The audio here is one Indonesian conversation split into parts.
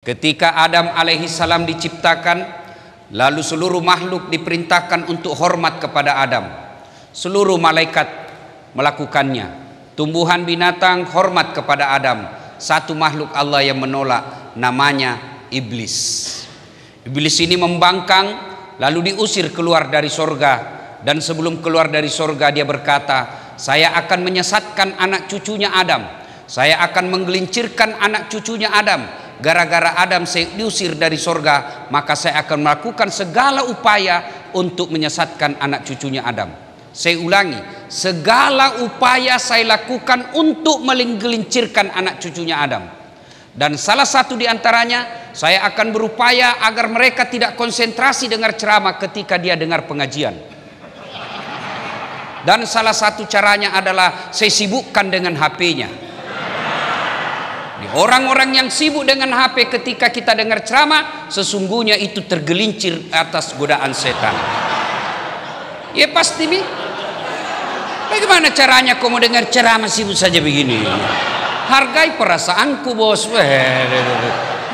Ketika Adam alaihissalam diciptakan, lalu seluruh makhluk diperintahkan untuk hormat kepada Adam. Seluruh malaikat melakukannya. Tumbuhan binatang hormat kepada Adam. Satu makhluk Allah yang menolak, namanya iblis. Iblis ini membangkang, lalu diusir keluar dari sorga. Dan sebelum keluar dari sorga dia berkata, saya akan menyesatkan anak cucunya Adam. Saya akan menggelincirkan anak cucunya Adam. Gara-gara Adam saya diusir dari sorga, maka saya akan melakukan segala upaya untuk menyesatkan anak cucunya Adam. Saya ulangi, segala upaya saya lakukan untuk menggelincirkan anak cucunya Adam. Dan salah satu di antaranya, saya akan berupaya agar mereka tidak konsentrasi dengar ceramah ketika dia dengar pengajian. Dan salah satu caranya adalah saya sibukkan dengan HP-nya. Orang-orang yang sibuk dengan HP ketika kita dengar ceramah, sesungguhnya itu tergelincir atas godaan setan. Ya pasti nih. Bagaimana caranya kau mau dengar ceramah sibuk saja begini? Hargai perasaanku bos.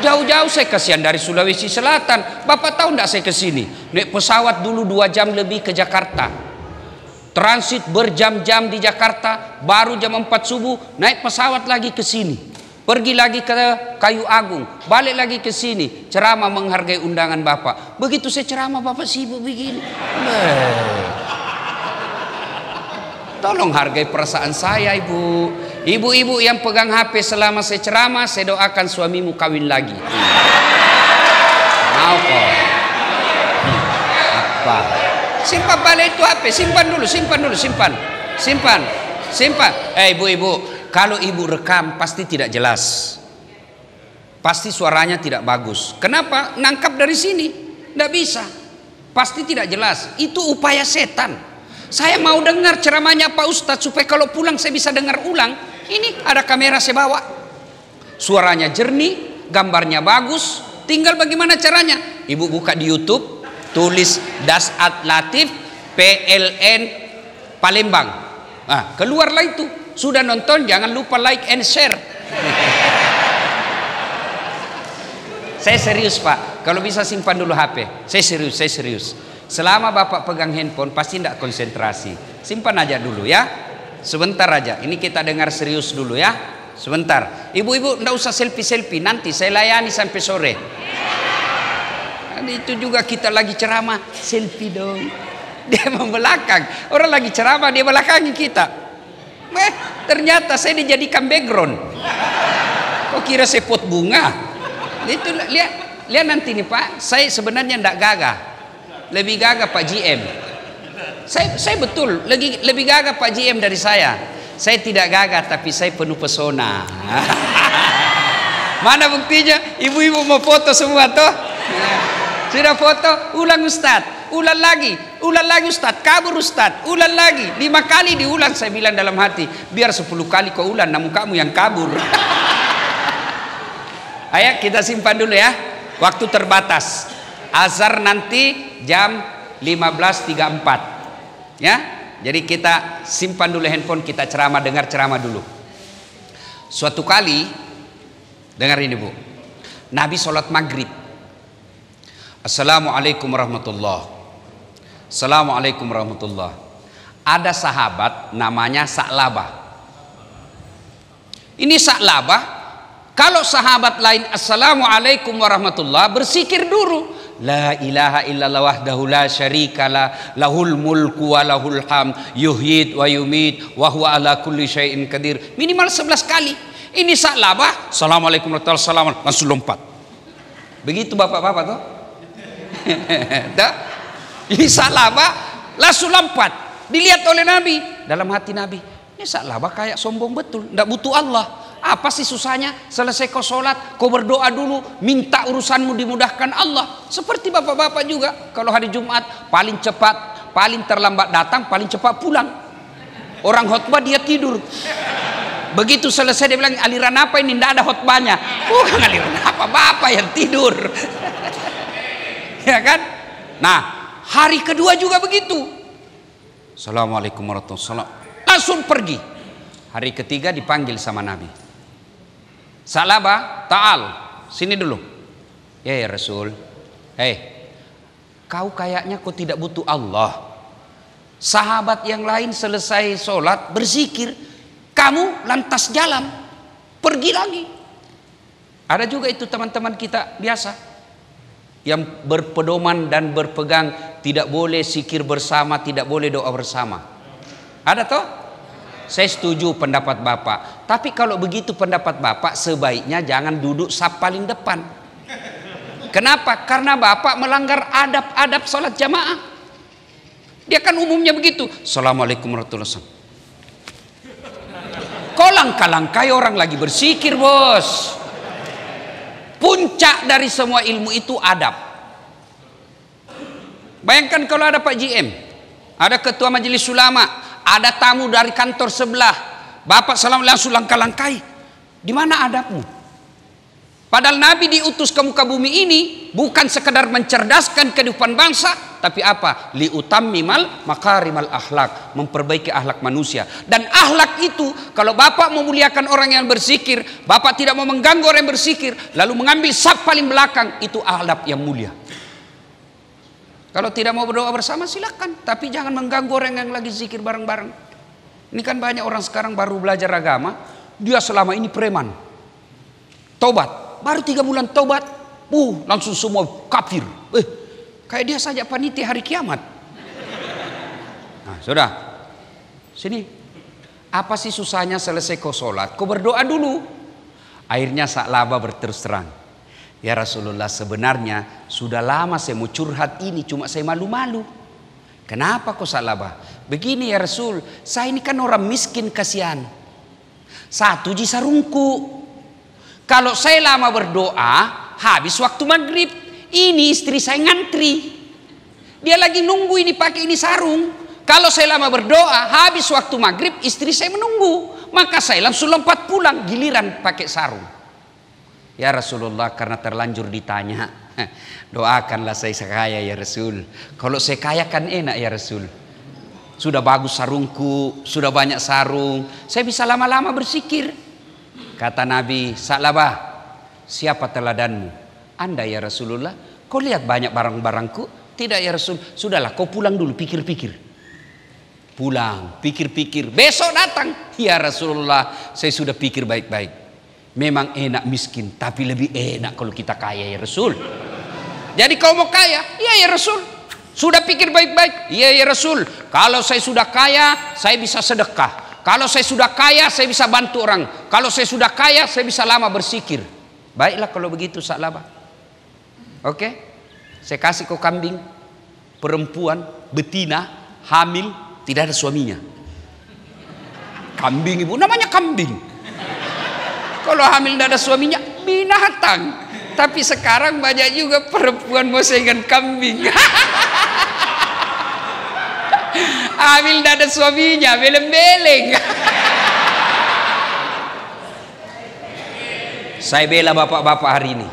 Jauh-jauh saya kasihan dari Sulawesi Selatan. Bapak tahu enggak saya ke sini? Naik pesawat dulu 2 jam lebih ke Jakarta. Transit berjam-jam di Jakarta, baru jam 4 subuh naik pesawat lagi ke sini. Pergi lagi ke Kayu Agung, balik lagi ke sini, ceramah menghargai undangan Bapak. Begitu saya ceramah Bapak sibuk begini. Tolong hargai perasaan saya Ibu. Ibu-ibu yang pegang HP selama saya ceramah, saya doakan suamimu kawin lagi. Mau kok? Apa? Simpan balik itu HP, simpan dulu. Ibu-ibu. Kalau ibu rekam pasti tidak jelas, pasti suaranya tidak bagus. Kenapa? Nangkap dari sini, tidak bisa, pasti tidak jelas. Itu upaya setan. Saya mau dengar ceramahnya Pak Ustadz supaya kalau pulang saya bisa dengar ulang. Ini ada kamera saya bawa, suaranya jernih, gambarnya bagus. Tinggal bagaimana caranya? Ibu buka di YouTube, tulis Dasat Latif PLN Palembang. Nah, keluarlah itu. Sudah nonton, jangan lupa like and share. Saya serius Pak, kalau bisa simpan dulu HP. Saya serius. Selama Bapak pegang handphone pasti tidak konsentrasi. Simpan aja dulu ya. Sebentar aja, ini kita dengar serius dulu ya. Sebentar. Ibu-ibu tidak usah selfie-selfie, nanti saya layani sampai sore. Itu juga kita lagi ceramah, selfie dong. Dia membelakang. Orang lagi ceramah, dia belakangi kita. Ternyata saya dijadikan background. Kok kira saya pot bunga? Itu lihat nanti nih Pak. Saya sebenarnya tidak gagah, lebih gagah Pak GM. Saya betul lebih gagah Pak GM dari saya. Saya tidak gagah tapi saya penuh pesona. Mana buktinya? Ibu-ibu mau foto semua toh? Sudah foto? Ulang Ustadz, ulang lagi Ustadz, kabur Ustadz, ulang lagi 5 kali diulang. Saya bilang dalam hati, biar 10 kali kau ulang, namun kamu yang kabur. Ayo kita simpan dulu ya, waktu terbatas. Azhar nanti jam 15.34 ya. Jadi kita simpan dulu handphone, kita ceramah, dengar ceramah dulu. Suatu kali, dengar ini Bu, Nabi sholat maghrib. Assalamualaikum warahmatullah. Assalamualaikum warahmatullah. Ada sahabat namanya Sa'labah. Ini Sa'labah, kalau sahabat lain Assalamualaikum warahmatullah, bersikir dulu. La ilaha illallah wahdahu la syarikalah, lahul mulku wa lahul ham, yuhyid wa yumit wa huwa ala kulli syai'in qadir. Minimal 11 kali. Ini Sa'labah, Assalamualaikum warahmatullahi wabarakatuh, langsung lompat. Begitu bapak-bapak tuh. Ini Sa'labah langsung lompat. Dilihat oleh Nabi, dalam hati Nabi, ini Sa'labah kayak sombong betul, tidak butuh Allah. Apa sih susahnya? Selesai kau sholat, kau berdoa dulu, minta urusanmu dimudahkan Allah. Seperti bapak-bapak juga, kalau hari Jumat paling cepat, paling terlambat datang, paling cepat pulang. Orang khotbah dia tidur. Begitu selesai dia bilang, aliran apa ini? Tidak ada khotbahnya. Bukan aliran apa, bapak yang tidur. Ya kan? Nah, hari kedua juga begitu. Assalamualaikum warahmatullahi wabarakatuh. Langsung pergi. Hari ketiga dipanggil sama Nabi. Sa'labah, ta'al, sini dulu. Ya Rasul, kau kayaknya kau tidak butuh Allah. Sahabat yang lain selesai sholat berzikir, kamu lantas jalan, pergi lagi. Ada juga itu teman-teman kita biasa yang berpedoman dan berpegang tidak boleh zikir bersama, tidak boleh doa bersama. Ada toh? Saya setuju pendapat Bapak. Tapi kalau begitu pendapat Bapak, sebaiknya jangan duduk saf paling depan. Kenapa? Karena Bapak melanggar adab-adab sholat jamaah. Dia kan umumnya begitu. Assalamualaikum warahmatullahi wabarakatuh. Kau langkah-langkai orang lagi berzikir, bos. Puncak dari semua ilmu itu adab. Bayangkan kalau ada Pak GM, ada ketua majelis ulama, ada tamu dari kantor sebelah, Bapak salam langsung langkah-langkai. Di mana adabmu? Padahal Nabi diutus ke muka bumi ini bukan sekedar mencerdaskan kehidupan bangsa, tapi apa? Liutammimal makarimal akhlak, memperbaiki akhlak manusia. Dan akhlak itu, kalau Bapak memuliakan orang yang berzikir, Bapak tidak mau mengganggu orang yang berzikir, lalu mengambil saf paling belakang, itu akhlak yang mulia. Kalau tidak mau berdoa bersama silakan, tapi jangan mengganggu orang yang lagi zikir bareng-bareng. Ini kan banyak orang sekarang baru belajar agama, dia selama ini preman. Tobat, baru 3 bulan tobat, langsung semua kafir. Kayak dia saja panitia hari kiamat. Nah, sudah. Sini. Apa sih susahnya selesai kau sholat? Kau berdoa dulu. Akhirnya Sa'labah berterus terang. Ya Rasulullah, sebenarnya sudah lama saya mau curhat ini, cuma saya malu-malu. Kenapa kau Sa'labah? Begini ya Rasul, saya ini kan orang miskin kasihan. 1 sarungku. Kalau saya lama berdoa, habis waktu maghrib, ini istri saya ngantri. Dia lagi nunggu ini pakai ini sarung. Kalau saya lama berdoa, habis waktu maghrib, istri saya menunggu. Maka saya langsung lompat pulang, giliran pakai sarung. Ya Rasulullah, karena terlanjur ditanya, doakanlah saya kaya ya Rasul. Kalau saya kaya kan enak ya Rasul. Sudah bagus sarungku, sudah banyak sarung, saya bisa lama-lama berzikir. Kata Nabi, Sa'labah, siapa teladanmu? Anda ya Rasulullah. Kau lihat banyak barang-barangku? Tidak ya Rasul. Sudahlah, kau pulang dulu, pikir-pikir. Pulang, pikir-pikir. Besok datang. Ya Rasulullah, saya sudah pikir baik-baik. Memang enak miskin, tapi lebih enak kalau kita kaya ya Rasul. Jadi kau mau kaya? Iya ya Rasul. Sudah pikir baik-baik? Iya ya Rasul. Kalau saya sudah kaya, saya bisa sedekah. Kalau saya sudah kaya, saya bisa bantu orang. Kalau saya sudah kaya, saya bisa lama berzikir. Baiklah kalau begitu Sa'labah. Oke? Saya kasih kau kambing, perempuan, betina, hamil, tidak ada suaminya. Kambing ibu, namanya kambing. Kalau hamil tidak ada suaminya, binatang. Tapi sekarang banyak juga perempuan mau dengan kambing. Hamil tidak ada suaminya, beleng-beleng. Saya bela bapak-bapak hari ini.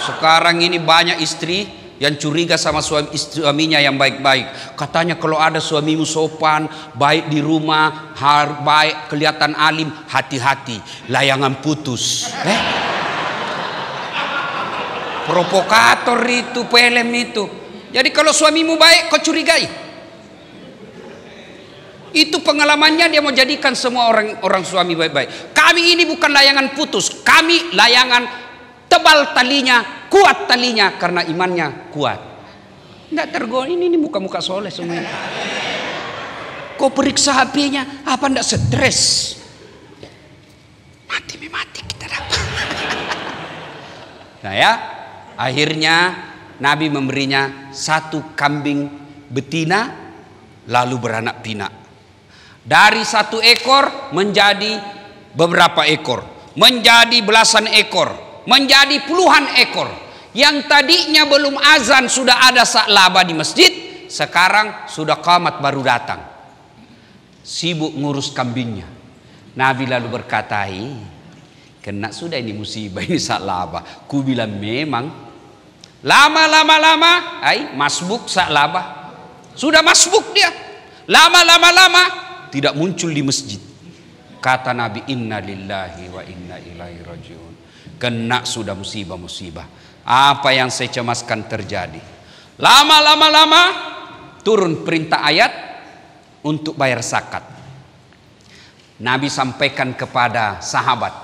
Sekarang ini banyak istri yang curiga sama suaminya yang baik-baik. Katanya kalau ada suamimu sopan, baik di rumah, baik, kelihatan alim, hati-hati, layangan putus. Provokator itu, pelem itu. Jadi kalau suamimu baik, kau curigai. Itu pengalamannya, dia mau jadikan semua orang suami baik-baik. Kami ini bukan layangan putus, kami layangan tebal talinya, kuat talinya karena imannya kuat. Tidak tergoda, ini muka-muka soleh semua. Kau periksa HP-nya, apa tidak stres? Mati kita dapat. Nah ya, akhirnya Nabi memberinya 1 kambing betina, lalu beranak pinak. Dari 1 ekor menjadi beberapa ekor, menjadi belasan ekor, menjadi puluhan ekor. Yang tadinya belum azan sudah ada Sa'labah di masjid, sekarang sudah qamat baru datang. Sibuk ngurus kambingnya. Nabi lalu berkata, kena sudah ini musibah ini Sa'labah. Ku bilang memang lama-lama masbuk Sa'labah. Sudah masbuk dia. Lama-lama tidak muncul di masjid. Kata Nabi, inna lillahi wa inna ilaihi rajiun. Kena sudah musibah-musibah. Apa yang saya cemaskan terjadi. Lama-lama turun perintah ayat untuk bayar zakat. Nabi sampaikan kepada sahabat,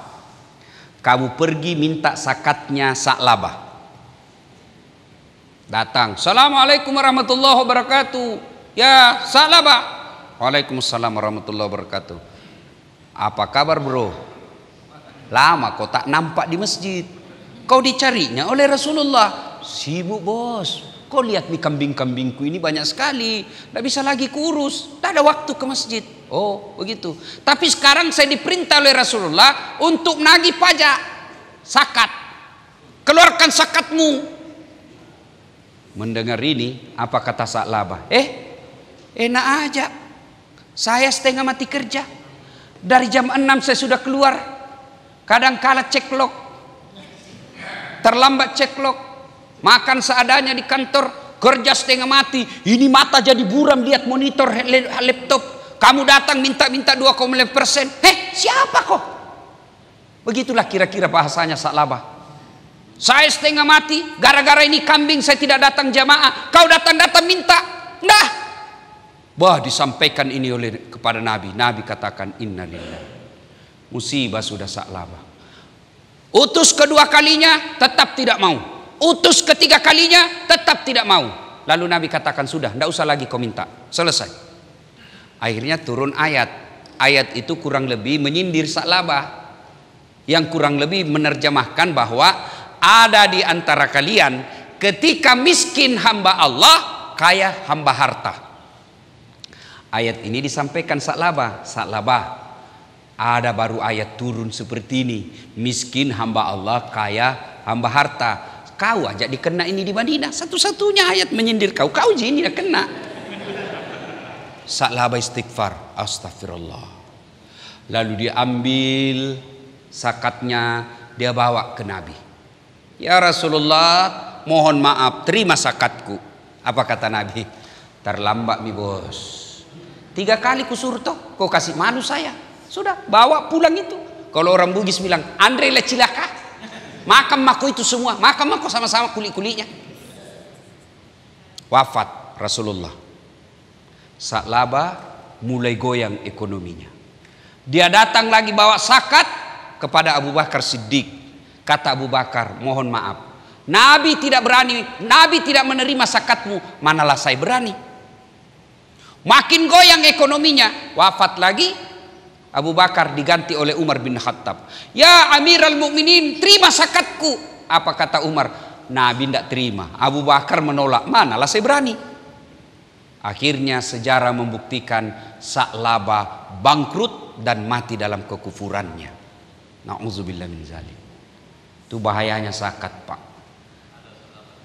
kamu pergi minta zakatnya Sa'labah. Datang, Assalamualaikum warahmatullahi wabarakatuh. Ya Sa'labah. Waalaikumsalam warahmatullahi wabarakatuh. Apa kabar bro? Lama kau tak nampak di masjid. Kau dicarinya oleh Rasulullah. Sibuk bos. Kau lihat nih kambing-kambingku ini banyak sekali. Tidak bisa lagi kurus. Tidak ada waktu ke masjid. Oh begitu. Tapi sekarang saya diperintah oleh Rasulullah untuk nagih pajak. Zakat. Keluarkan zakatmu. Mendengar ini, apa kata Sa'labah? Enak aja. Saya setengah mati kerja. Dari jam 6 saya sudah keluar. Kadang kala ceklok. Terlambat ceklok. Makan seadanya di kantor. Kerja setengah mati. Ini mata jadi buram lihat monitor laptop. Kamu datang minta-minta 2,5%. Siapa kok? Begitulah kira-kira bahasanya Sa'labah. Saya setengah mati. Gara-gara ini kambing saya tidak datang jamaah. Kau datang-datang minta. Nah. Wah, disampaikan ini kepada Nabi. Nabi katakan innalillah. Musibah sudah Sa'labah. Utus kedua kalinya tetap tidak mau. Utus ketiga kalinya tetap tidak mau. Lalu Nabi katakan sudah, tidak usah lagi kau minta. Selesai. Akhirnya turun ayat. Ayat itu kurang lebih menyindir Sa'labah. Yang kurang lebih menerjemahkan bahwa ada di antara kalian ketika miskin hamba Allah, kaya hamba harta. Ayat ini disampaikan Sa'labah. Sa'labah, ada baru ayat turun seperti ini. Miskin hamba Allah, kaya hamba harta. Kau aja dikena ini di Madinah. Satu-satunya ayat menyindir kau. Kau ini dah kena. Sa'labah istighfar. Astagfirullah. Lalu dia ambil zakatnya, dia bawa ke Nabi. Ya Rasulullah, mohon maaf, terima zakatku. Apa kata Nabi? Terlambat mi bos. 3 kali kusuruh toh, kau kasih malu saya. Sudah, bawa pulang itu. Kalau orang Bugis bilang, Andre le cilaka. Makan mako itu semua, makan mako sama-sama kulit-kulitnya. Wafat Rasulullah. Sa'labah mulai goyang ekonominya. Dia datang lagi bawa zakat kepada Abu Bakar Siddiq. Kata Abu Bakar, mohon maaf. Nabi tidak berani, Nabi tidak menerima zakatmu, manalah saya berani. Makin goyang ekonominya, wafat lagi. Abu Bakar diganti oleh Umar bin Khattab. Ya Amirul Mukminin, terima zakatku. Apa kata Umar? Nabi tidak terima. Abu Bakar menolak, manalah saya berani. Akhirnya sejarah membuktikan Sa'labah bangkrut dan mati dalam kekufurannya. Na'udzubillah min zalim. Itu bahayanya zakat, Pak.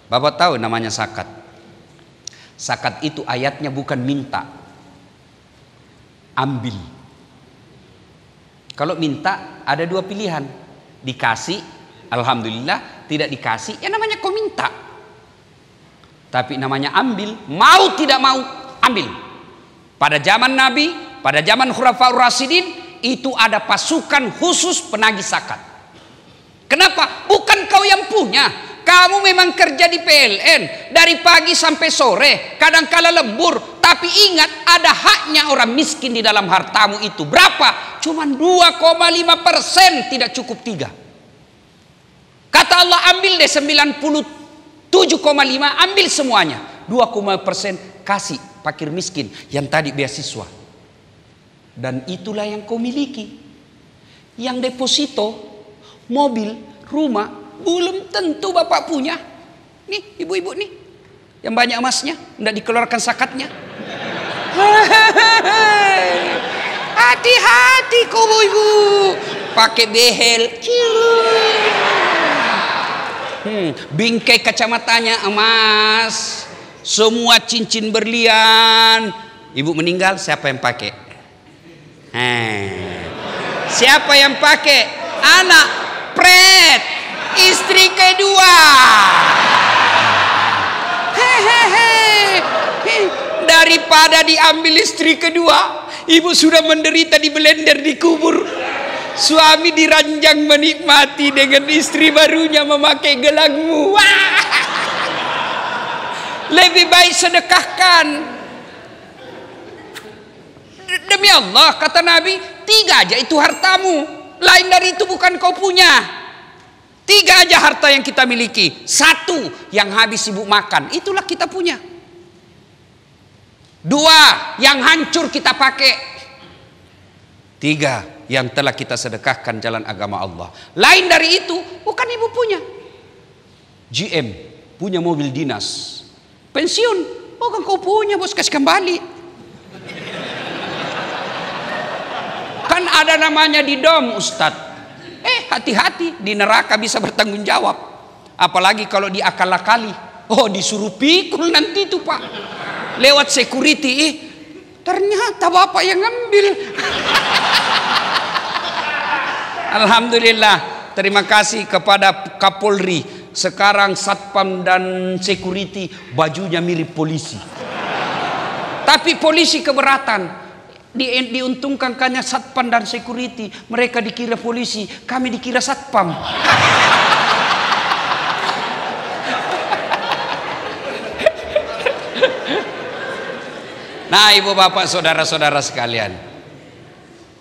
Bapak tahu namanya zakat? Zakat itu ayatnya bukan minta, ambil. Kalau minta ada 2 pilihan. Dikasih, alhamdulillah. Tidak dikasih, ya namanya kau minta. Tapi namanya ambil, mau tidak mau, ambil. Pada zaman Nabi, pada zaman Khulafaur Rasyidin, itu ada pasukan khusus penagih zakat. Kenapa? Bukan kau yang punya. Kamu memang kerja di PLN dari pagi sampai sore, kadang-kala lembur, tapi ingat ada haknya orang miskin di dalam hartamu itu. Berapa? Cuman 2,5%, tidak cukup 3. Kata Allah, ambil deh 97,5, ambil semuanya. 2,5% kasih fakir miskin yang tadi beasiswa. Dan itulah yang kau miliki. Yang deposito, mobil, rumah, belum tentu bapak punya. Nih ibu-ibu nih, yang banyak emasnya, tidak dikeluarkan zakatnya. Hati-hati kau ibu, pakai behel, bingkai kacamatanya emas, semua cincin berlian. Ibu meninggal, siapa yang pakai? Siapa yang pakai? Anak pret, istri kedua. Daripada diambil istri kedua, ibu sudah menderita di blender di kubur. Suami diranjang menikmati dengan istri barunya memakai gelangmu. Wah! Lebih baik sedekahkan. Demi Allah, kata Nabi, 3 aja itu hartamu. Lain dari itu bukan kau punya. 3 aja harta yang kita miliki. 1 yang habis sibuk makan, itulah kita punya. 2 yang hancur kita pakai. 3 yang telah kita sedekahkan jalan agama Allah. Lain dari itu bukan ibu punya. GM punya mobil dinas, pensiun, bukan kau punya, bos, kasih kembali. Kan ada namanya di dom, Ustadz. Hati-hati, di neraka bisa bertanggung jawab. Apalagi kalau diakal-akali. Oh, disuruh pikul nanti itu, Pak. Lewat security, ternyata Bapak yang ngambil. Alhamdulillah, terima kasih kepada Kapolri. Sekarang satpam dan security bajunya mirip polisi. Tapi polisi keberatan. Diuntungkan hanya satpam dan security. Mereka dikira polisi, kami dikira satpam. Nah, ibu bapak saudara-saudara sekalian,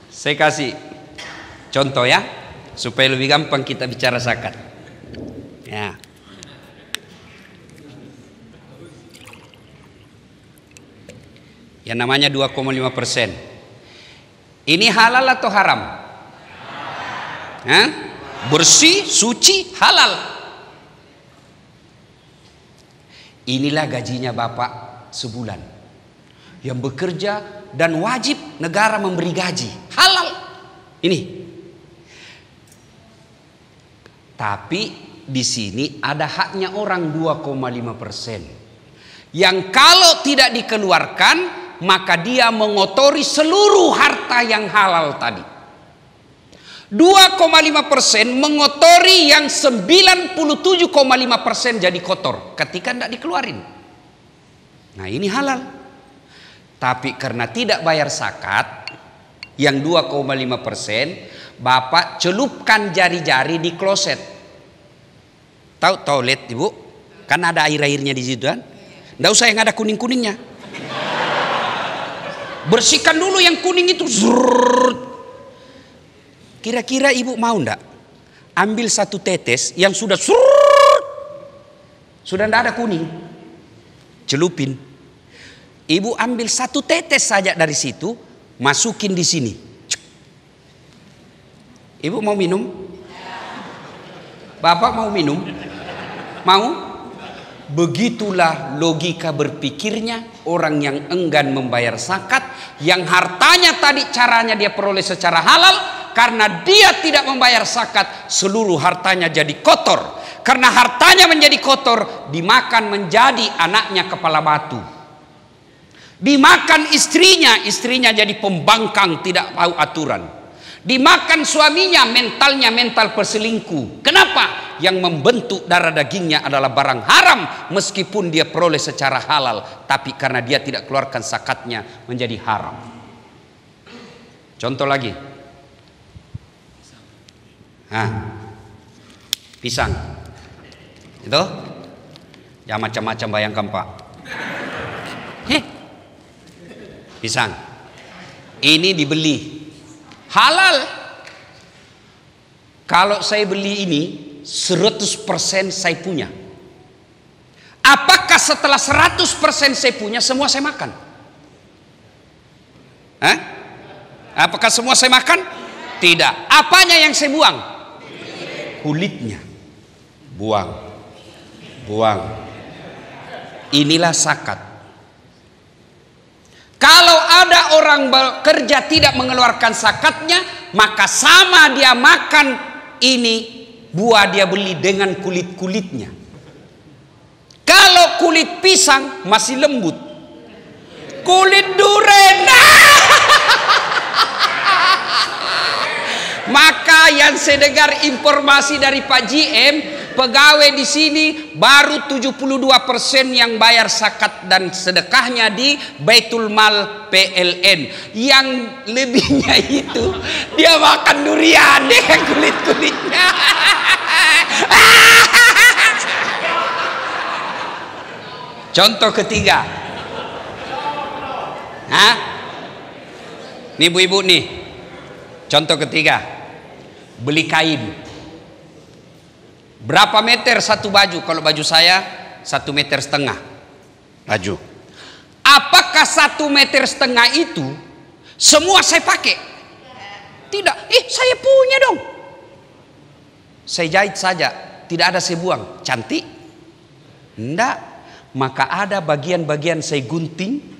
saya kasih contoh ya, supaya lebih gampang kita bicara zakat. Ya. Yang namanya 2,5%. Ini halal atau haram? Hah? Bersih, suci, halal. Inilah gajinya bapak sebulan. Yang bekerja dan wajib negara memberi gaji. Halal. Ini. Tapi di sini ada haknya orang 2,5%. Yang kalau tidak dikeluarkan, maka dia mengotori seluruh harta yang halal tadi. 2,5% mengotori yang 97,5% jadi kotor ketika tidak dikeluarin. Nah, ini halal. Tapi karena tidak bayar zakat yang 2,5%, bapak celupkan jari-jari di kloset. Tahu toilet, ibu? Kan ada air-airnya di situ kan? Nggak usah yang ada kuning-kuningnya. Bersihkan dulu yang kuning itu. Kira-kira ibu mau ndak ambil 1 tetes yang sudah sudah ndak ada kuning, celupin. Ibu ambil 1 tetes saja dari situ, masukin di sini. Ibu mau minum? Bapak mau minum? Mau? Begitulah logika berpikirnya orang yang enggan membayar zakat, yang hartanya tadi caranya dia peroleh secara halal. Karena dia tidak membayar zakat, seluruh hartanya jadi kotor. Karena hartanya menjadi kotor, dimakan menjadi anaknya kepala batu. Dimakan istrinya jadi pembangkang, tidak tahu aturan. Dimakan suaminya, mentalnya mental perselingkuh. Kenapa? Yang membentuk darah dagingnya adalah barang haram, meskipun dia peroleh secara halal, tapi karena dia tidak keluarkan zakatnya menjadi haram. Contoh lagi, pisang itu ya macam-macam, bayangkan Pak. Pisang ini dibeli halal. Kalau saya beli ini 100% saya punya. Apakah setelah 100% saya punya semua saya makan? Apakah semua saya makan? Tidak. Apanya yang saya buang? Kulitnya. Buang. Inilah zakat. Kalau ada orang bekerja tidak mengeluarkan zakatnya, maka sama dia makan ini buah dia beli dengan kulit-kulitnya. Kalau kulit pisang masih lembut, kulit durian, maka yang saya dengar informasi dari Pak GM, Pegawai di sini baru 72% yang bayar zakat dan sedekahnya di Baitul Mal PLN. Yang lebihnya itu dia makan durian dengan kulit-kulitnya. Contoh ketiga. Hah? Nih ibu-ibu nih. Contoh ketiga. Beli kain. Berapa meter satu baju? Kalau baju saya 1,5 meter baju. Apakah 1,5 meter itu semua saya pakai? Tidak. Saya punya dong. Saya jahit saja, tidak ada saya buang. Cantik? Enggak. Maka ada bagian-bagian saya gunting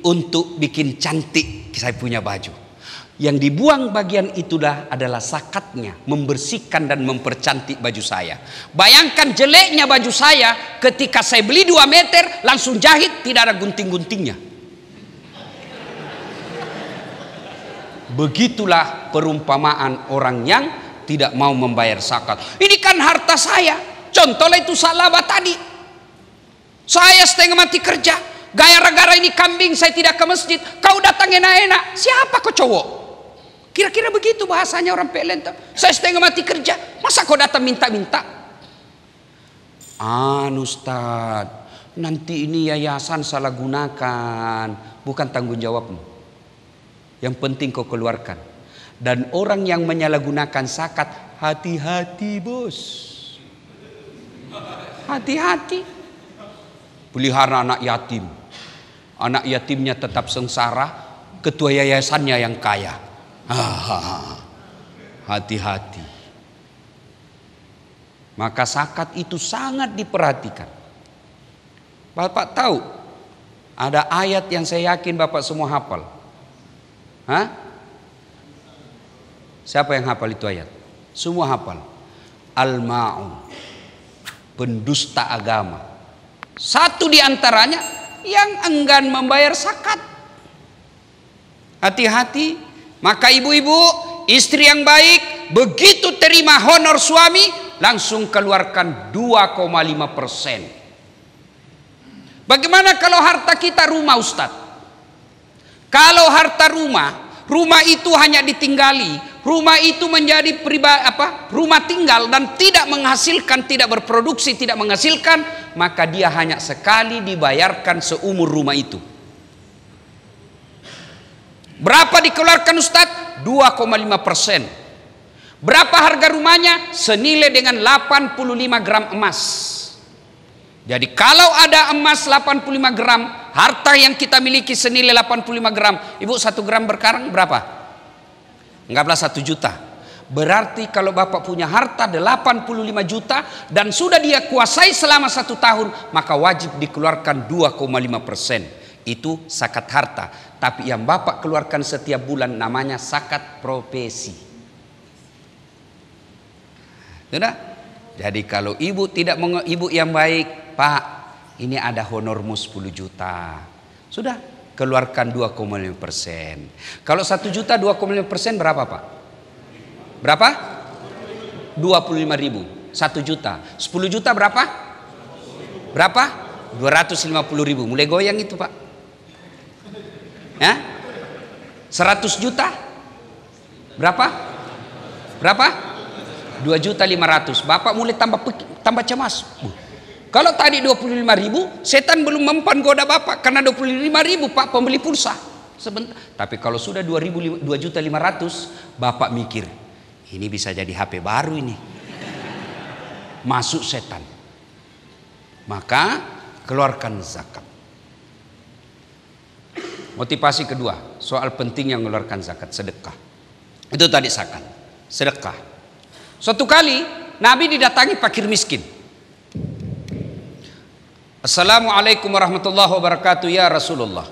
untuk bikin cantik saya punya baju. Yang dibuang bagian itulah adalah zakatnya, membersihkan dan mempercantik baju saya. Bayangkan jeleknya baju saya ketika saya beli 2 meter langsung jahit, tidak ada gunting-guntingnya. Begitulah perumpamaan orang yang tidak mau membayar zakat. Ini kan harta saya. Contohnya itu salaba tadi. Saya setengah mati kerja, gara-gara ini kambing saya tidak ke masjid. Kau datang enak-enak, siapa kau cowok? Kira-kira begitu bahasanya orang PLN. Saya setengah mati kerja, masa kau datang minta-minta? Ustaz, nanti ini yayasan salah gunakan, bukan tanggung jawabmu. Yang penting kau keluarkan. Dan orang yang menyalahgunakan zakat, hati-hati bos. Hati-hati. Pelihara anak yatim. Anak yatimnya tetap sengsara, ketua yayasannya yang kaya. Hati-hati. Maka zakat itu sangat diperhatikan. Bapak tahu ada ayat yang saya yakin Bapak semua hafal. Siapa yang hafal itu ayat? Semua hafal. Al-Ma'un, pendusta agama. Satu di antaranya yang enggan membayar zakat. Hati-hati. Maka ibu-ibu, istri yang baik, begitu terima honor suami, langsung keluarkan 2,5%. Bagaimana kalau harta kita rumah, Ustadz? Kalau harta rumah itu hanya ditinggali, rumah itu menjadi rumah tinggal dan tidak menghasilkan, tidak berproduksi, tidak menghasilkan, maka dia hanya sekali dibayarkan seumur rumah itu. Berapa dikeluarkan Ustadz? 2,5%. Berapa harga rumahnya? Senilai dengan 85 gram emas. Jadi kalau ada emas 85 gram, harta yang kita miliki senilai 85 gram. Ibu 1 gram berkarang berapa? Anggaplah 1 juta. Berarti kalau Bapak punya harta 85 juta dan sudah dia kuasai selama 1 tahun, maka wajib dikeluarkan 2,5%. Itu zakat harta. Tapi yang Bapak keluarkan setiap bulan namanya zakat profesi. Sudah? Jadi kalau ibu ibu yang baik, Pak, ini ada honormu 10 juta. Sudah, keluarkan 2,5%. Kalau 1 juta 2,5% berapa, Pak? Berapa? 25.000. 1 juta. 10 juta berapa? Berapa? 250.000. Mulai goyang itu, Pak. 100 juta berapa? 2.500.000. Bapak mulai tambah cemas. Kalau tadi 25.000, setan belum mempan goda Bapak karena 25.000 Pak pembeli pulsa sebentar. Tapi kalau sudah 2.500, Bapak mikir, ini bisa jadi HP baru ini. Masuk setan. Maka keluarkan zakat. Motivasi kedua, soal penting yang mengeluarkan zakat, sedekah. Itu tadi zakat, sedekah. Suatu kali Nabi didatangi fakir miskin. Assalamualaikum warahmatullahi wabarakatuh ya Rasulullah.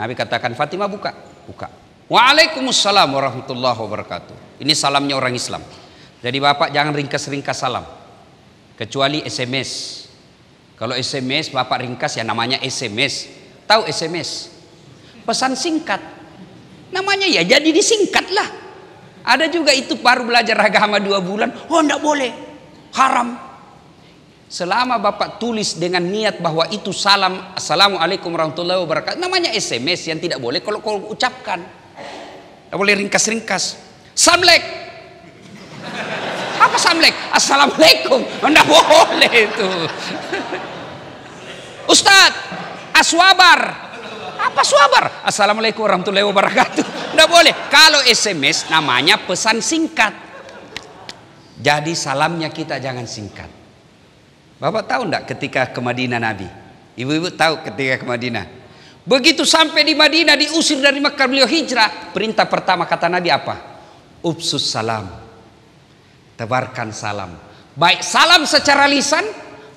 Nabi katakan, Fatimah buka. Waalaikumsalam warahmatullahi wabarakatuh. Ini salamnya orang Islam. Jadi Bapak jangan ringkas-ringkas salam, kecuali SMS. Kalau SMS Bapak ringkas ya namanya SMS. Tahu SMS? Pesan singkat. Namanya ya jadi disingkat lah. Ada juga itu baru belajar agama 2 bulan, oh enggak boleh, haram. Selama Bapak tulis dengan niat bahwa itu salam, assalamualaikum warahmatullahi wabarakatuh, namanya SMS yang tidak boleh kalau kau ucapkan. Tidak boleh ringkas-ringkas. Samlek. Apa samlek? Assalamualaikum. Tidak boleh itu. Ustadz, aswabar. Apa swabar? Assalamualaikum warahmatullahi wabarakatuh. Tidak boleh. Kalau SMS namanya pesan singkat. Jadi salamnya kita jangan singkat. Bapak tahu enggak ketika ke Madinah Nabi? Ibu-ibu tahu ketika ke Madinah. Begitu sampai di Madinah, diusir dari Mekah, beliau hijrah. Perintah pertama kata Nabi apa? Ubsus salam. Tebarkan salam. Baik salam secara lisan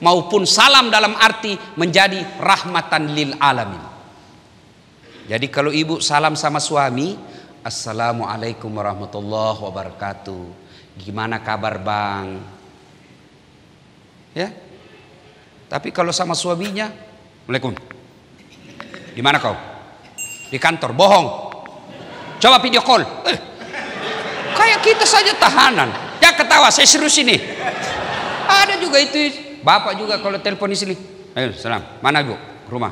maupun salam dalam arti menjadi rahmatan lil alamin. Jadi kalau ibu salam sama suami, assalamualaikum warahmatullahi wabarakatuh. Gimana kabar bang? Ya. Tapi kalau sama suaminya, Waalaikum. Di mana kau? Di kantor. Bohong. Coba video call. Kayak kita saja tahanan. Ya ketawa, saya serius ini. Ada juga itu. Bapak juga kalau telepon di sini. Ayo, salam. Mana ibu? Rumah.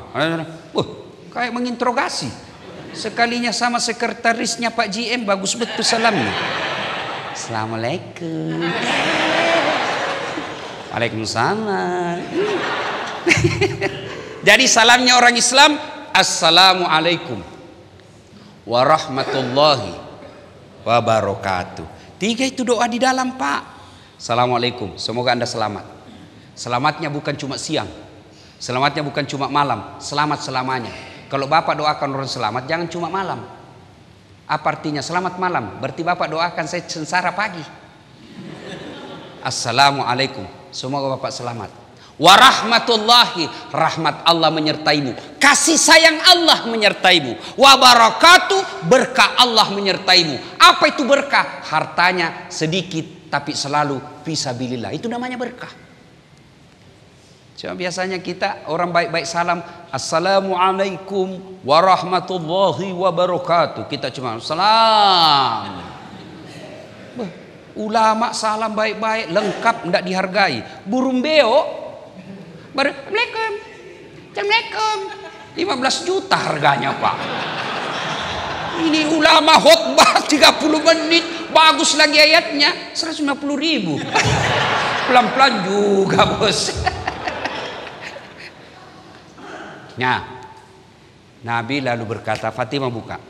Kayak menginterogasi. Sekalinya sama sekretarisnya Pak GM, bagus betul salamnya. Assalamualaikum. Waalaikumsalam. Jadi salamnya orang Islam, assalamualaikum warahmatullahi wabarakatuh. 3 itu doa di dalam Pak. Assalamualaikum, semoga Anda selamat. Selamatnya bukan cuma siang, selamatnya bukan cuma malam, selamat selamanya. Kalau Bapak doakan orang selamat, jangan cuma malam. Apa artinya selamat malam? Berarti Bapak doakan saya sengsara pagi. Assalamualaikum, semoga Bapak selamat. Warahmatullahi, rahmat Allah menyertaimu, kasih sayang Allah menyertaimu. Wabarakatuh, berkah Allah menyertaimu. Apa itu berkah? Hartanya sedikit tapi selalu fisabilillah, itu namanya berkah. Cuma biasanya kita orang baik-baik salam, assalamualaikum warahmatullahi wabarakatuh. Kita cuma salam. Ulama salam baik-baik, lengkap, tidak dihargai. Burung beo Assalamualaikum, Assalamualaikum, 15 juta harganya Pak. Ini ulama khotbah 30 menit, bagus lagi ayatnya 150.000. Pelan-pelan juga bos. Nah, Nabi lalu berkata, Fatimah buka.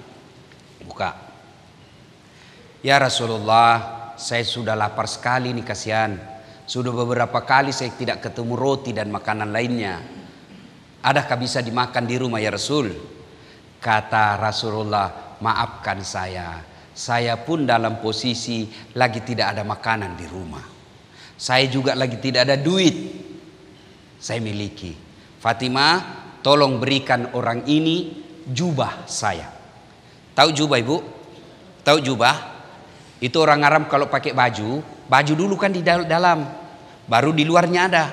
Ya Rasulullah, saya sudah lapar sekali nih, kasihan. Sudah beberapa kali saya tidak ketemu roti dan makanan lainnya. Adakah bisa dimakan di rumah ya Rasul? Kata Rasulullah, maafkan saya. Saya pun dalam posisi lagi tidak ada makanan di rumah. Saya juga lagi tidak ada duit. Saya miliki. Fatimah, tolong berikan orang ini jubah saya. Tahu jubah ibu? Tahu jubah? Itu orang Arab kalau pakai baju dulu kan di dalam, baru di luarnya ada,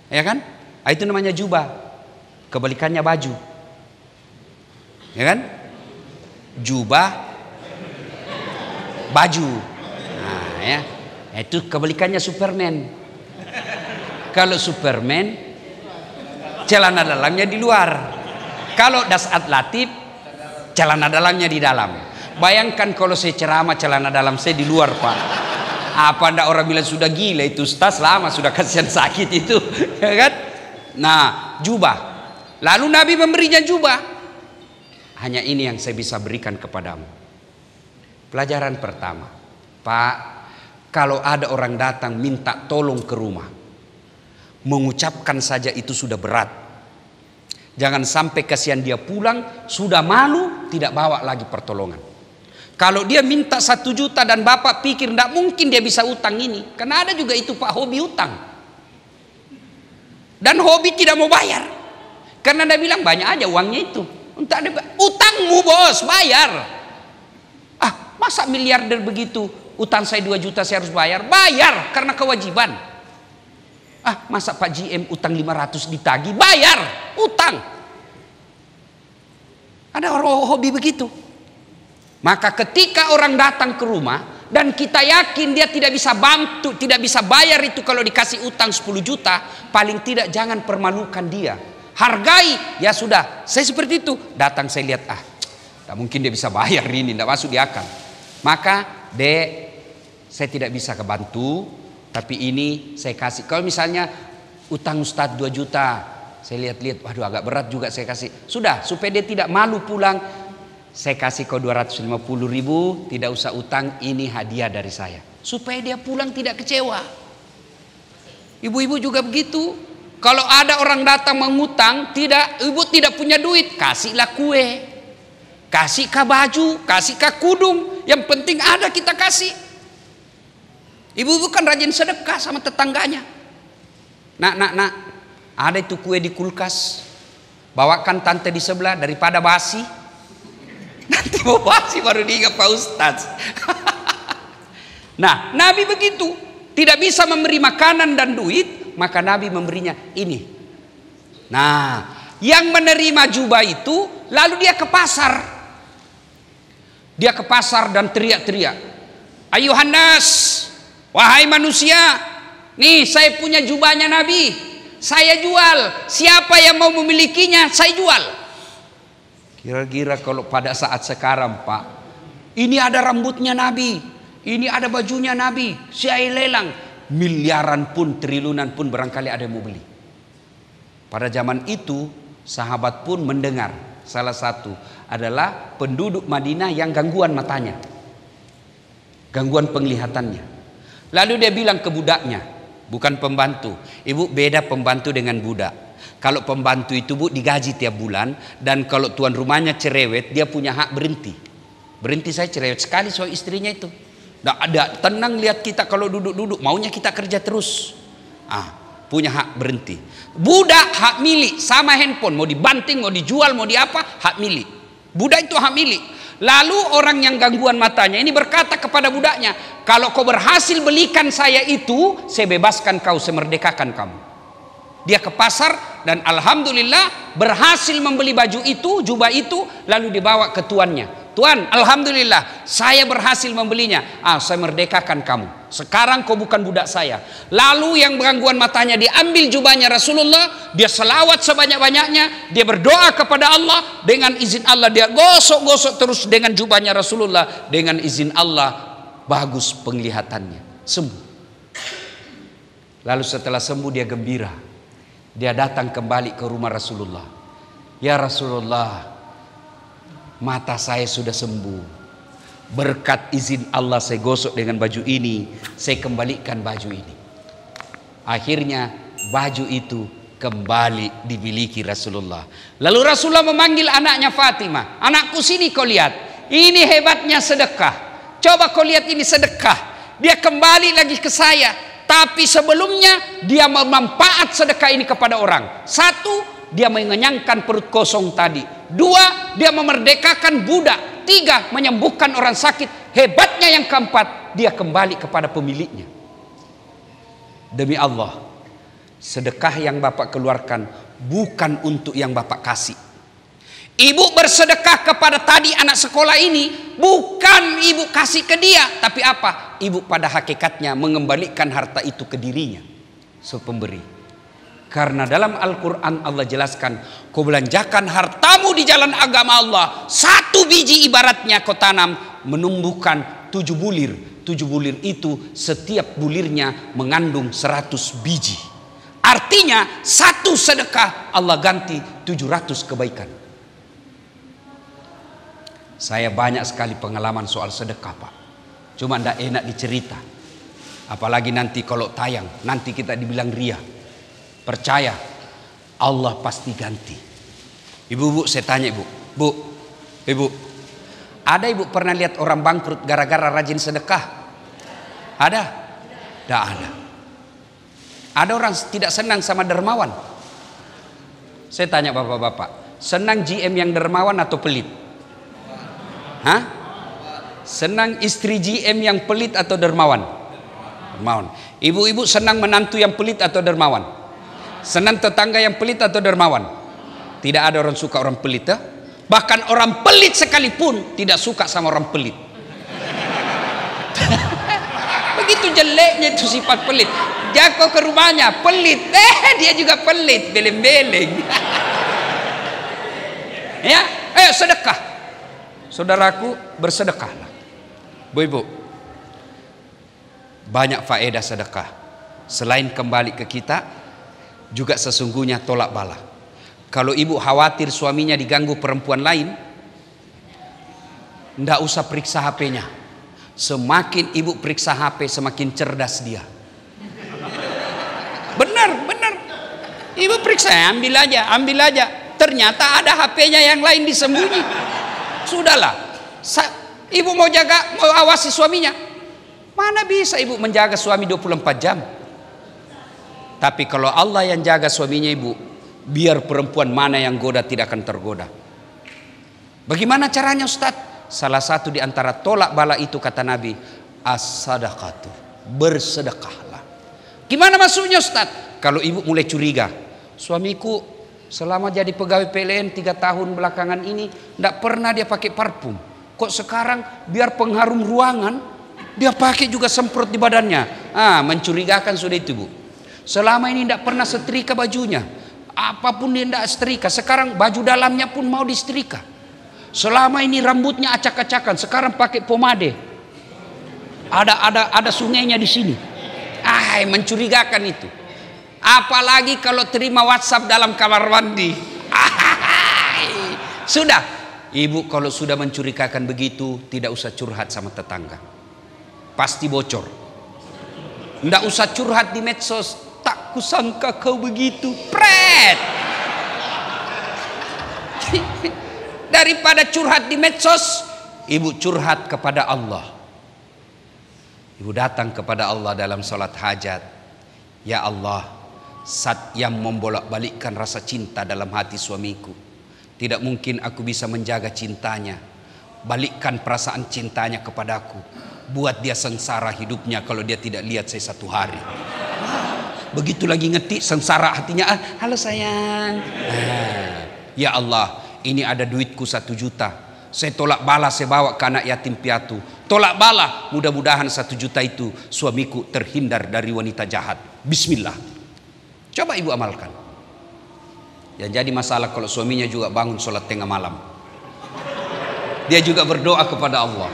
ya kan? Itu namanya jubah. Kebalikannya baju, ya kan? Jubah, baju. Nah, ya, itu kebalikannya Superman. Kalau Superman, celana dalamnya di luar. Kalau Dasat Latif, celana dalamnya di dalam. Bayangkan kalau saya ceramah celana dalam saya di luar Pak. Apa ndak orang bilang sudah gila itu ustaz, lama sudah kasihan sakit itu, ya kan? Nah, jubah. Lalu Nabi memberinya jubah. Hanya ini yang saya bisa berikan kepadamu. Pelajaran pertama, Pak, kalau ada orang datang minta tolong ke rumah, mengucapkan saja itu sudah berat. Jangan sampai kasihan dia pulang sudah malu tidak bawa lagi pertolongan. Kalau dia minta 1 juta dan bapak pikir tidak mungkin dia bisa utang ini, karena ada juga itu Pak hobi utang dan hobi tidak mau bayar, karena dia bilang banyak aja uangnya itu. Untuk ada utangmu bos, bayar. Masa miliarder begitu, utang saya 2 juta saya harus bayar? Bayar karena kewajiban. Masa Pak GM utang 500 ditagih? Bayar, utang. Ada orang hobi begitu. Maka ketika orang datang ke rumah, dan kita yakin dia tidak bisa bantu, tidak bisa bayar itu kalau dikasih utang 10 juta, paling tidak jangan permalukan dia. Hargai, ya sudah. Saya seperti itu. Datang saya lihat, tak mungkin dia bisa bayar ini, tidak masuk di akal. Maka, Dek, saya tidak bisa kebantu, tapi ini saya kasih. Kalau misalnya utang Ustadz 2 juta, saya lihat-lihat, waduh agak berat juga saya kasih. Sudah, supaya dia tidak malu pulang, saya kasih kau 250.000, tidak usah utang, ini hadiah dari saya. Supaya dia pulang tidak kecewa. Ibu-ibu juga begitu. Kalau ada orang datang mengutang, ibu tidak punya duit, kasihlah kue. Kasihkah baju, kasihkah kudung, yang penting ada kita kasih. Ibu-ibu kan rajin sedekah sama tetangganya. Nak, ada itu kue di kulkas, bawakan tante di sebelah daripada basi. Nanti mau basi baru diingat Pak Ustadz. Nah, Nabi begitu, tidak bisa memberi makanan dan duit, maka Nabi memberinya ini. Nah, yang menerima jubah itu lalu dia ke pasar. Dia ke pasar dan teriak-teriak, "Ayuhan nas, wahai manusia, nih saya punya jubahnya Nabi, saya jual. Siapa yang mau memilikinya, saya jual." Kira-kira kalau pada saat sekarang, Pak, ini ada rambutnya Nabi, ini ada bajunya Nabi, saya lelang, miliaran pun, triliunan pun barangkali ada yang mau beli. Pada zaman itu sahabat pun mendengar, salah satu adalah penduduk Madinah yang gangguan matanya, gangguan penglihatannya. Lalu dia bilang ke budaknya, bukan pembantu, "Ibu, beda pembantu dengan budak. Kalau pembantu itu, Bu, digaji tiap bulan, dan kalau tuan rumahnya cerewet, dia punya hak berhenti. Berhenti, saya cerewet sekali soal istrinya itu. Nggak ada tenang lihat kita kalau duduk-duduk, maunya kita kerja terus. Punya hak berhenti. Budak hak milik, sama handphone, mau dibanting, mau dijual, mau diapa, hak milik. Budak itu hak milik." Lalu orang yang gangguan matanya ini berkata kepada budaknya, "Kalau kau berhasil belikan saya itu, saya bebaskan kau, saya merdekakan kamu." Dia ke pasar dan alhamdulillah berhasil membeli baju itu, jubah itu, lalu dibawa ke tuannya. "Tuan, alhamdulillah saya berhasil membelinya. Saya merdekakan kamu. Sekarang kau bukan budak saya." Lalu yang gangguan matanya diambil jubahnya Rasulullah, dia selawat sebanyak-banyaknya, dia berdoa kepada Allah, dengan izin Allah dia gosok-gosok terus dengan jubahnya Rasulullah, dengan izin Allah bagus penglihatannya, sembuh. Lalu setelah sembuh dia gembira. Dia datang kembali ke rumah Rasulullah. "Ya Rasulullah, mata saya sudah sembuh. Berkat izin Allah saya gosok dengan baju ini, saya kembalikan baju ini." Akhirnya baju itu kembali dimiliki Rasulullah. Lalu Rasulullah memanggil anaknya Fatimah, "Anakku, sini kau lihat. Ini hebatnya sedekah. Coba kau lihat ini sedekah. Dia kembali lagi ke saya. Tapi sebelumnya dia memanfaat sedekah ini kepada orang. 1, dia mengenyangkan perut kosong tadi. 2, dia memerdekakan budak. 3, menyembuhkan orang sakit. Hebatnya yang keempat, dia kembali kepada pemiliknya." Demi Allah, sedekah yang Bapak keluarkan bukan untuk yang Bapak kasih. Ibu bersedekah kepada tadi anak sekolah ini, bukan ibu kasih ke dia, tapi apa? Ibu pada hakikatnya mengembalikan harta itu ke dirinya, pemberi. Karena dalam Al-Quran Allah jelaskan, kau belanjakan hartamu di jalan agama Allah, 1 biji ibaratnya kau tanam, menumbuhkan 7 bulir. 7 bulir itu setiap bulirnya mengandung 100 biji. Artinya 1 sedekah Allah ganti 700 kebaikan. Saya banyak sekali pengalaman soal sedekah, Pak. Cuma tidak enak dicerita. Apalagi nanti kalau tayang, nanti kita dibilang ria. Percaya, Allah pasti ganti. Ibu-ibu, saya tanya ibu. Ibu, ada ibu pernah lihat orang bangkrut gara-gara rajin sedekah? Ada? Tidak ada. Ada orang tidak senang sama dermawan? Saya tanya bapak-bapak, senang GM yang dermawan atau pelit? Senang istri GM yang pelit atau dermawan? Dermawan. Ibu-ibu senang menantu yang pelit atau dermawan? Senang tetangga yang pelit atau dermawan? Tidak ada orang suka orang pelit, ya? Bahkan orang pelit sekalipun tidak suka sama orang pelit. Begitu jeleknya itu sifat pelit. Jako ke rumahnya, pelit. Dia juga pelit, beleng-beleng. Ya, ayo sedekah. Saudaraku, bersedekahlah. Bu-ibu, banyak faedah sedekah. Selain kembali ke kita, juga sesungguhnya tolak bala. Kalau ibu khawatir suaminya diganggu perempuan lain, ndak usah periksa HP-nya. Semakin ibu periksa HP, semakin cerdas dia. Benar. Ibu periksa, ambil aja. Ternyata ada HP-nya yang lain disembunyi. Sudahlah. Ibu mau awasi suaminya. Mana bisa ibu menjaga suami 24 jam? Tapi kalau Allah yang jaga suaminya ibu, biar perempuan mana yang goda tidak akan tergoda. Bagaimana caranya Ustaz? Salah satu di antara tolak bala itu kata Nabi, as-sadaqatu, bersedekahlah. Gimana maksudnya Ustaz? Kalau ibu mulai curiga, suamiku selama jadi pegawai PLN 3 tahun belakangan ini tidak pernah dia pakai parfum. Kok sekarang biar pengharum ruangan dia pakai juga semprot di badannya. Mencurigakan sudah itu bu. Selama ini tidak pernah setrika bajunya. Apapun dia tidak setrika. Sekarang baju dalamnya pun mau disetrika. Selama ini rambutnya acak-acakan, sekarang pakai pomade. Ada sungainya di sini. Mencurigakan itu. Apalagi kalau terima WhatsApp dalam kamar mandi. Sudah. Ibu kalau sudah mencurigakan begitu, tidak usah curhat sama tetangga. Pasti bocor. Tidak usah curhat di medsos. Tak kusangka kau begitu. Pret. Daripada curhat di medsos, ibu curhat kepada Allah. Ibu datang kepada Allah dalam salat hajat. Ya Allah, zat yang membolak-balikkan rasa cinta dalam hati suamiku. Tidak mungkin aku bisa menjaga cintanya. Balikkan perasaan cintanya kepadaku. Buat dia sengsara hidupnya kalau dia tidak lihat saya 1 hari. Begitu lagi ngetik sengsara hatinya. Halo sayang. Ya Allah, ini ada duitku 1 juta. Saya tolak bala, saya bawa ke anak yatim piatu. Tolak bala, mudah-mudahan 1 juta itu suamiku terhindar dari wanita jahat. Bismillah. Coba ibu amalkan. Yang jadi masalah kalau suaminya juga bangun sholat tengah malam. Dia juga berdoa kepada Allah.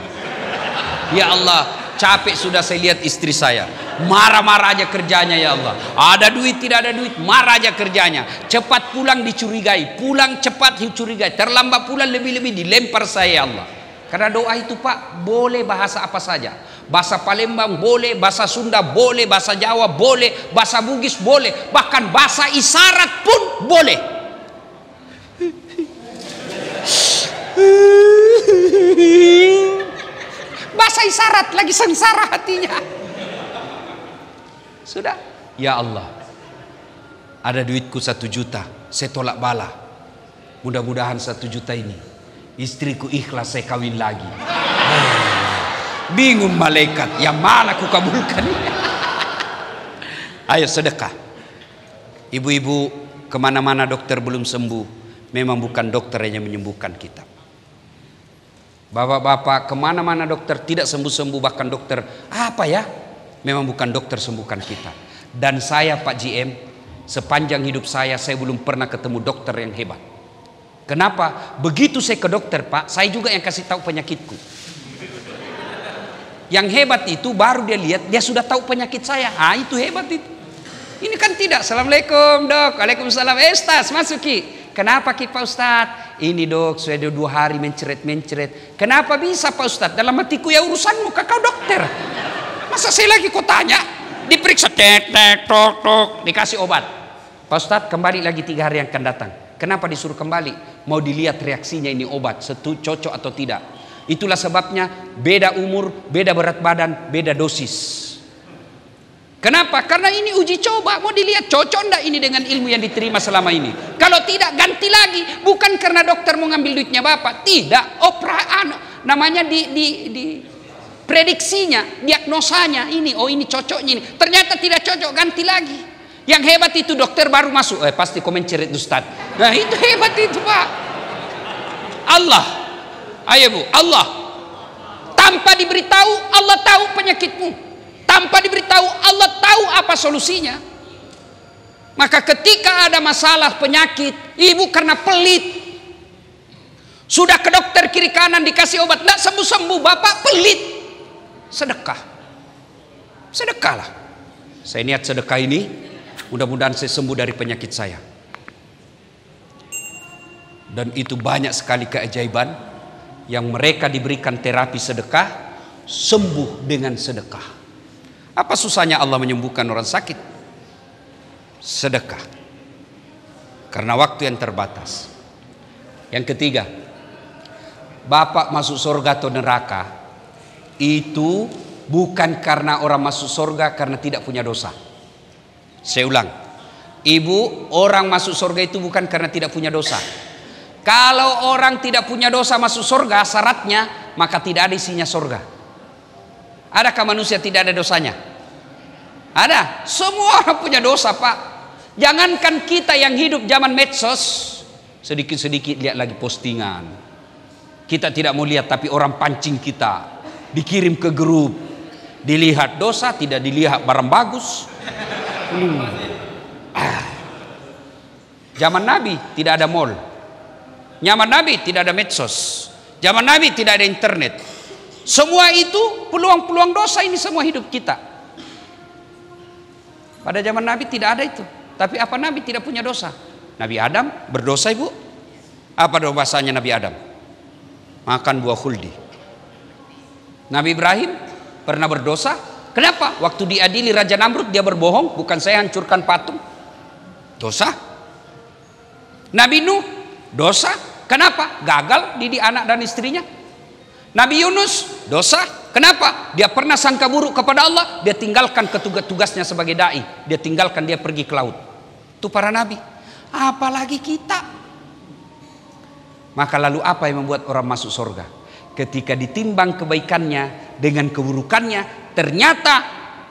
Ya Allah, capek sudah saya lihat istri saya. Marah-marah aja kerjanya ya Allah. Ada duit, tidak ada duit, marah aja kerjanya. Cepat pulang dicurigai, pulang cepat dicurigai. Terlambat pulang lebih-lebih dilempar saya ya Allah. Karena doa itu Pak, boleh bahasa apa saja. Bahasa Palembang boleh, bahasa Sunda boleh, bahasa Jawa boleh, bahasa Bugis boleh. Bahkan bahasa isyarat pun boleh. Bahasa isyarat lagi sengsara hatinya. Sudah. Ya Allah, ada duitku 1 juta, saya tolak bala. Mudah-mudahan 1 juta ini istriku ikhlas saya kawin lagi. Bingung malaikat, yang mana aku kabulkan? Ayo sedekah. Ibu-ibu kemana-mana dokter belum sembuh, memang bukan dokter yang menyembuhkan kita. Bapak-bapak kemana-mana dokter tidak sembuh-sembuh, bahkan dokter apa ya, memang bukan dokter sembuhkan kita. Dan saya Pak GM, sepanjang hidup saya belum pernah ketemu dokter yang hebat. Kenapa? Begitu saya ke dokter Pak, saya juga yang kasih tahu penyakitku. Yang hebat itu baru dia lihat, dia sudah tahu penyakit saya. Itu hebat itu. Ini kan tidak. Assalamualaikum dok. Waalaikumsalam. Estas masuki. Kenapa Ki Pak Ustadz? Ini dok, sudah 2 hari mencret. Kenapa bisa Pak Ustadz? Dalam hatiku ya urusanmu, kakak dokter. Masa saya lagi kau tanya? Diperiksa, tok, dikasih obat. Pak Ustadz kembali lagi 3 hari yang akan datang. Kenapa disuruh kembali? Mau dilihat reaksinya ini obat, cocok atau tidak. Itulah sebabnya beda umur, beda berat badan, beda dosis. Kenapa? Karena ini uji coba, mau dilihat cocok enggak ini dengan ilmu yang diterima selama ini. Kalau tidak, ganti lagi. Bukan karena dokter mau ngambil duitnya Bapak, tidak. Namanya di prediksinya, diagnosanya ini, ini cocoknya ini. Ternyata tidak cocok, ganti lagi. Yang hebat itu dokter baru masuk, pasti komen cerit Ustaz. Nah itu hebat itu Pak. Allah, ayo Bu, Allah. Tanpa diberitahu, Allah tahu penyakitmu. Tanpa diberitahu, Allah tahu apa solusinya. Maka ketika ada masalah penyakit, ibu karena pelit, sudah ke dokter kiri kanan dikasih obat, tidak sembuh-sembuh, bapak pelit, sedekah. Sedekahlah. Saya niat sedekah ini, mudah-mudahan saya sembuh dari penyakit saya. Dan itu banyak sekali keajaiban yang mereka diberikan terapi sedekah, sembuh dengan sedekah. Apa susahnya Allah menyembuhkan orang sakit? Sedekah. Karena waktu yang terbatas. Yang ketiga, bapak masuk surga atau neraka itu bukan karena orang masuk surga karena tidak punya dosa. Saya ulang, ibu, orang masuk surga itu bukan karena tidak punya dosa. Kalau orang tidak punya dosa masuk surga, syaratnya maka tidak ada isinya surga. Adakah manusia tidak ada dosanya? Ada. Semua orang punya dosa, Pak. Jangankan kita yang hidup zaman medsos, sedikit-sedikit lihat lagi postingan. Kita tidak mau lihat, tapi orang pancing kita, dikirim ke grup, dilihat dosa, tidak dilihat barang bagus. Zaman Nabi tidak ada mall. Zaman Nabi tidak ada medsos. Zaman Nabi tidak ada internet. Semua itu peluang-peluang dosa, ini semua hidup kita. Pada zaman Nabi tidak ada itu. Tapi apa Nabi tidak punya dosa? Nabi Adam berdosa, ibu. Apa dosanya Nabi Adam? Makan buah khuldi. Nabi Ibrahim pernah berdosa. Kenapa? Waktu diadili Raja Namrud dia berbohong, bukan saya hancurkan patung. Dosa. Nabi Nuh dosa. Kenapa? Gagal didik anak dan istrinya. Nabi Yunus dosa. Kenapa? Dia pernah sangka buruk kepada Allah, dia tinggalkan tugasnya sebagai dai, dia tinggalkan, dia pergi ke laut. Itu para nabi. Apalagi kita. Maka lalu apa yang membuat orang masuk surga? Ketika ditimbang kebaikannya dengan keburukannya, ternyata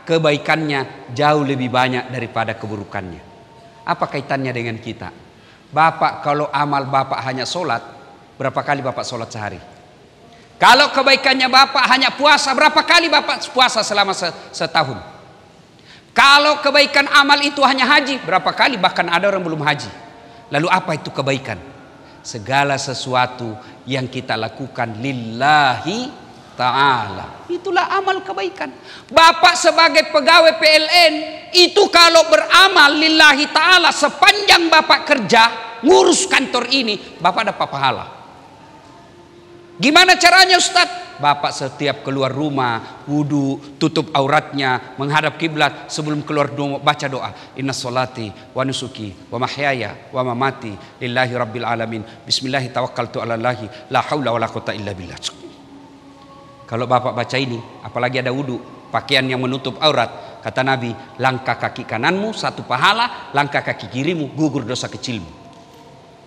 kebaikannya jauh lebih banyak daripada keburukannya. Apa kaitannya dengan kita? Bapak, kalau amal bapak hanya sholat, berapa kali bapak sholat sehari? Kalau kebaikannya bapak hanya puasa, berapa kali bapak puasa selama setahun? Kalau kebaikan amal itu hanya haji, berapa kali bahkan ada orang belum haji? Lalu apa itu kebaikan? Segala sesuatu yang kita lakukan lillahi ta'ala, itulah amal kebaikan. Bapak sebagai pegawai PLN itu kalau beramal lillahi ta'ala, sepanjang bapak kerja ngurus kantor ini, bapak dapat pahala. Gimana caranya, Ustadz? Bapak setiap keluar rumah, wudu, tutup auratnya, menghadap kiblat, sebelum keluar baca doa. Inna sholati wa nusuki wa mahyaya wa mamati lillahi rabbil alamin. Bismillahi tawakkaltu ala Allahi la haula wa la quwata illa billah. Kalau bapak baca ini, apalagi ada wudu, pakaian yang menutup aurat, kata Nabi, langkah kaki kananmu satu pahala, langkah kaki kirimu gugur dosa kecilmu.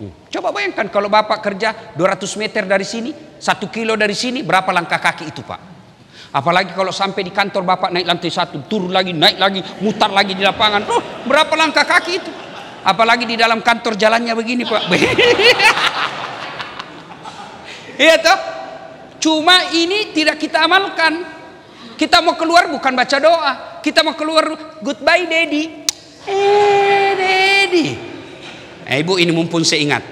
Coba bayangkan kalau bapak kerja 200 meter dari sini, 1 kilo dari sini, berapa langkah kaki itu, Pak? Apalagi kalau sampai di kantor bapak naik lantai 1, turun lagi, naik lagi, mutar lagi di lapangan, berapa langkah kaki itu? Apalagi di dalam kantor jalannya begini, Pak. Iya toh? Cuma ini tidak kita amalkan. Kita mau keluar bukan baca doa, kita mau keluar goodbye daddy. Daddy. Ibu, ini mumpun saya ingat,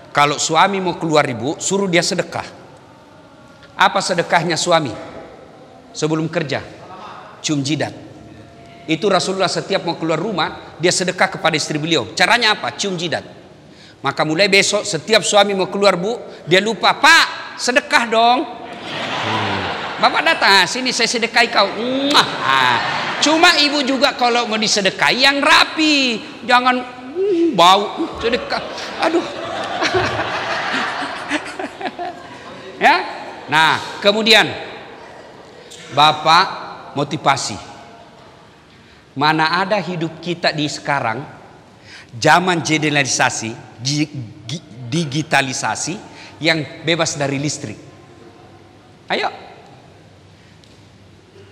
kalau suami mau keluar, ibu suruh dia sedekah. Apa sedekahnya suami sebelum kerja? Cium jidat. Itu Rasulullah setiap mau keluar rumah, dia sedekah kepada istri beliau. Caranya apa? Cium jidat. Maka mulai besok setiap suami mau keluar, bu, dia lupa, Pak sedekah dong. Bapak datang, sini saya sedekahi kau. Cuma ibu juga kalau mau disedekahi yang rapi, jangan bau sedekah, aduh. Ya, nah kemudian bapak motivasi. Mana ada hidup kita di sekarang, zaman digitalisasi, digitalisasi yang bebas dari listrik. Ayo,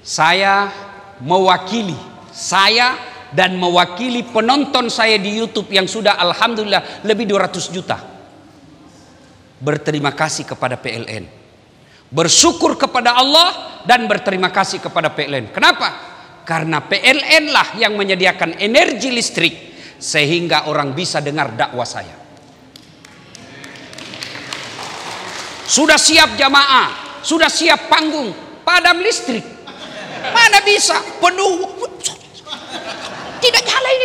saya mewakili dan mewakili penonton saya di YouTube yang sudah alhamdulillah lebih 200 juta. Berterima kasih kepada PLN. bersyukur kepada Allah dan berterima kasih kepada PLN. Kenapa? Karena PLN lah yang menyediakan energi listrik sehingga orang bisa dengar dakwah saya. Sudah siap jamaah, sudah siap panggung, padam listrik. Mana bisa penuh, tidak nyala ini,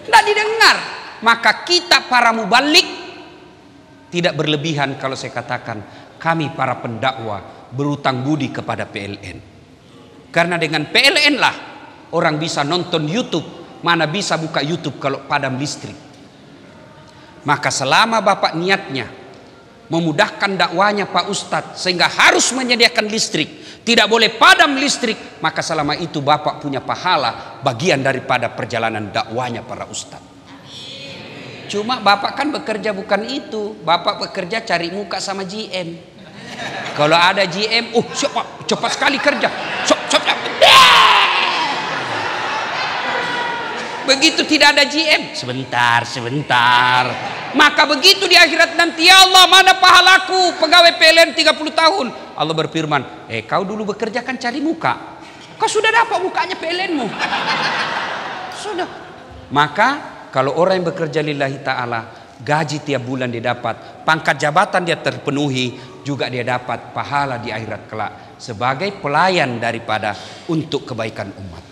tidak didengar. Maka kita para mubalik tidak berlebihan kalau saya katakan kami para pendakwah berutang budi kepada PLN. Karena dengan PLN lah orang bisa nonton YouTube, mana bisa buka YouTube kalau padam listrik. Maka selama Bapak niatnya memudahkan dakwanya Pak Ustadz sehingga harus menyediakan listrik, tidak boleh padam listrik, maka selama itu Bapak punya pahala bagian daripada perjalanan dakwanya para ustadz. Cuma Bapak kan bekerja bukan itu, Bapak bekerja cari muka sama GM. Kalau ada GM, cepat sekali kerja. Begitu tidak ada GM, sebentar. Maka begitu di akhirat nanti, ya Allah, mana pahalaku pegawai PLN 30 tahun. Allah berfirman, kau dulu bekerja kan cari muka, kau sudah dapat mukanya PLN-mu. Sudah. Maka kalau orang yang bekerja lillahi ta'ala, gaji tiap bulan dia dapat, pangkat jabatan dia terpenuhi, juga dia dapat pahala di akhirat kelak sebagai pelayan daripada untuk kebaikan umat.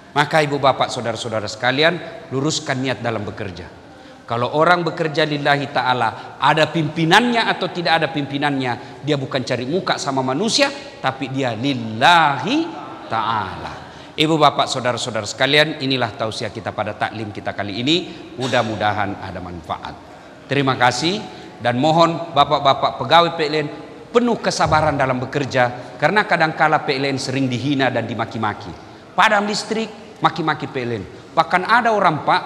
Maka ibu bapak saudara-saudara sekalian, luruskan niat dalam bekerja. Kalau orang bekerja lillahi ta'ala, ada pimpinannya atau tidak ada pimpinannya, dia bukan cari muka sama manusia, tapi dia lillahi ta'ala. Ibu bapak saudara-saudara sekalian, inilah tausiah kita pada taklim kita kali ini. Mudah-mudahan ada manfaat. Terima kasih dan mohon bapak-bapak pegawai PLN penuh kesabaran dalam bekerja, karena kadangkala PLN sering dihina dan dimaki-maki. Padam listrik, maki-maki PLN. Bahkan ada orang Pak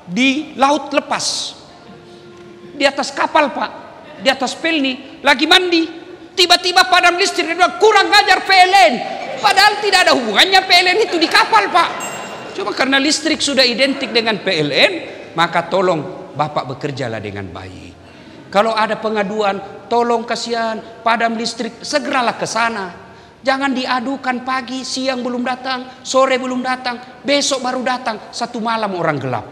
di laut lepas, di atas kapal Pak, di atas pelni lagi mandi, tiba-tiba padam listrik, dia bilang kurang ngajar PLN, padahal tidak ada hubungannya PLN itu di kapal Pak. Cuma karena listrik sudah identik dengan PLN, maka tolong Bapak bekerjalah dengan baik. Kalau ada pengaduan, tolong kasihan padam listrik, segeralah ke sana. Jangan diadukan pagi, siang belum datang, sore belum datang, besok baru datang, satu malam orang gelap.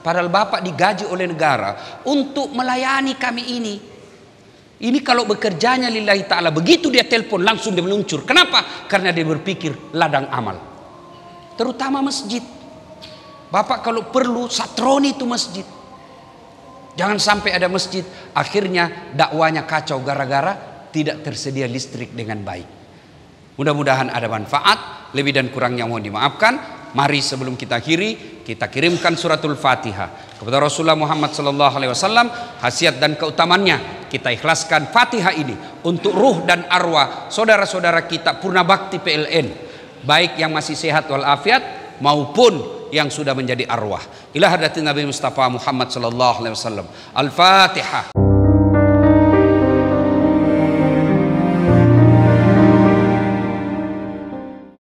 Padahal Bapak digaji oleh negara untuk melayani kami ini. Ini kalau bekerjanya lillahi ta'ala, begitu dia telepon langsung dia meluncur. Kenapa? Karena dia berpikir ladang amal. Terutama masjid. Bapak kalau perlu satroni itu masjid. Jangan sampai ada masjid akhirnya dakwanya kacau gara-gara tidak tersedia listrik dengan baik. Mudah-mudahan ada manfaat. Lebih dan kurangnya mohon dimaafkan. Mari sebelum kita akhiri, kita kirimkan suratul Fatihah kepada Rasulullah Muhammad SAW. Khasiat dan keutamannya kita ikhlaskan Fatihah ini untuk ruh dan arwah saudara-saudara kita purna bakti PLN, baik yang masih sehat walafiat maupun yang sudah menjadi arwah. Ila hadratin Nabi Mustafa Muhammad SAW. Al-Fatihah.